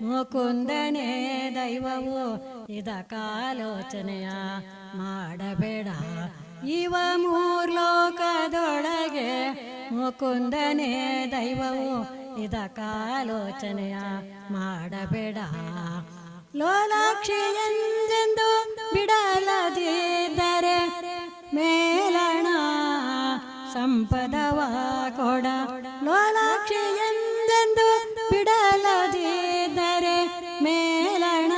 ಮುಕುಂದನೇ ದೈವವು ಇದಕ್ಕಾಲೋಚನೆಯ ಮಾಡಬೇಡ. ಇವ ಮೂರ್ಲೋಕದೊಳಗೆ ಮುಕುಂದನೇ ದೈವವು ಇದಕ್ಕಾಲೋಚನೆಯ ಮಾಡಬೇಡ. ಲೋಲಾಕ್ಷಿ ಎಂದೆಂದು ಬಿಡಲದಿದ್ದರೆ ಮೇಲಣ ಸಂಪದವ ಕೊಡ. ಲೋಲಾಕ್ಷಿ ಎಂದೆಂದು ಬಿಡಲದಿದ್ದರೆ ಮೇಲಣ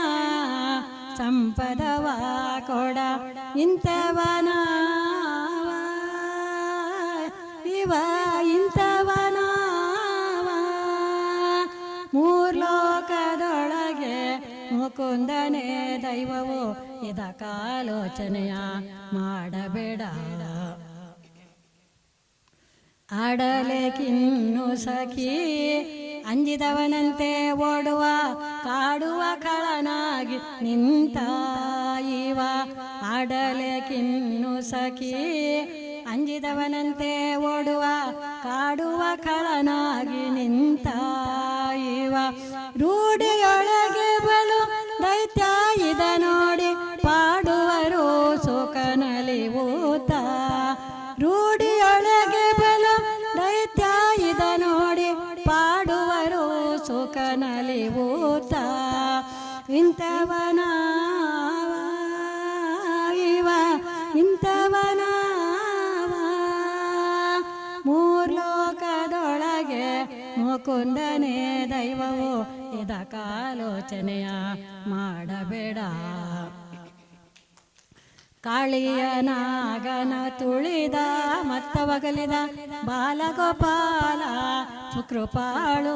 ಸಂಪದವ ಕೊಡ. ಇಂಥವನ ಇವ ಇಂಥವನ ಮೂರ್ಲೋಕದೊಳಗೆ ಮುಕುಂದನೇ ದೈವವು ಇದಕ್ಕಾಲೋಚನೆಯ ಮಾಡಬೇಡ. ಆಡಲೇಕಿನ್ನು ಸಖಿ ಅಂಜಿದವನಂತೆ ಓಡುವ ಕಾಡುವ ಕಳನಾಗಿ ನಿಂತ ಇವ. ಆಡಲೇಕಿನ್ನು ಸಖಿ ಅಂಜಿದವನಂತೆ ಓಡುವ ಕಾಡುವ ಕಳನಾಗಿ ನಿಂತ ಇವ. ರೂಢಿಯೊಳಗೆ ಬಲು ದೈತ್ಯ ಇದ ನೋಡಿ ಪಾಡುವರು ಸುಖನಲಿವೂತ. ರೂಢಿಯೊಳಗೆ ಬಲು ದೈತ್ಯ ಇದ ನೋಡಿ ಪಾಡುವರು ಸುಖನಲಿವೂತ. ಇಂಥವನ ಇವ ಇಂಥವನ ಮೂರ್ಲೋಕದೊಳಗೆ ಮುಕುಂದನೇ ದೈವವು ಇದಕ್ಕಾಲೋಚನೆಯ ಮಾಡಬೇಡ. ಕಾಳಿಯ ನಾಗನ ತುಳಿದ ಮತ್ತವಗಲಿದ ಬಾಲಗೋಪಾಲ ಸುಕೃಪಾಳು.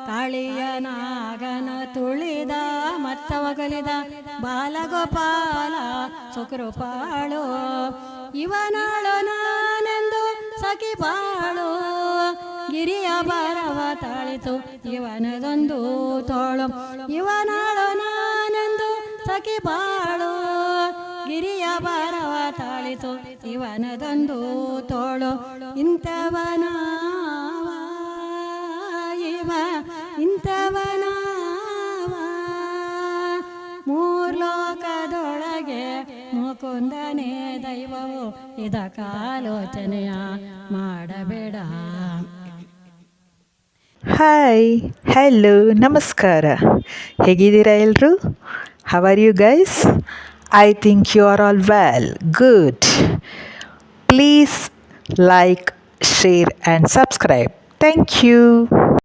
ಕಾಳಿಯ ನಾಗನ ತುಳಿದ ಮತ್ತವಗಲಿದ ಬಾಲಗೋಪಾಲ ಸುಕೃಪಾಳು. ಇವನಾಳು ನಾನೆಂದು ಸಖಿ ಬಾಳು. ಗಿರಿಯ ಭಾರವ ತಾಳಿತು ಇವನದೊಂದು ತೋಳು. ಇವನಾಳು ನಾನೆಂದು ಸಖಿ ಬಾಳು. ಗಿರಿಯ ಭಾರವ ತಾಳಿತು ಇವನದೊಂದು ತೋಳು. ಇಂಥವನ ಇವ ಇಂಥವನ ಮೂರ್ಲೋಕದೊಳಗೆ ಮುಕುಂದನೇ ದೈವವು ಇದಕ್ಕಾಲೋಚನೆಯ ಮಾಡಬೇಡ. ಹಾಯ್, ಹಲೋ, ನಮಸ್ಕಾರ. ಹೇಗಿದ್ದೀರಾ ಎಲ್ಲರೂ? How are you guys? I think you are all well. Good. Please like, share and subscribe. Thank you.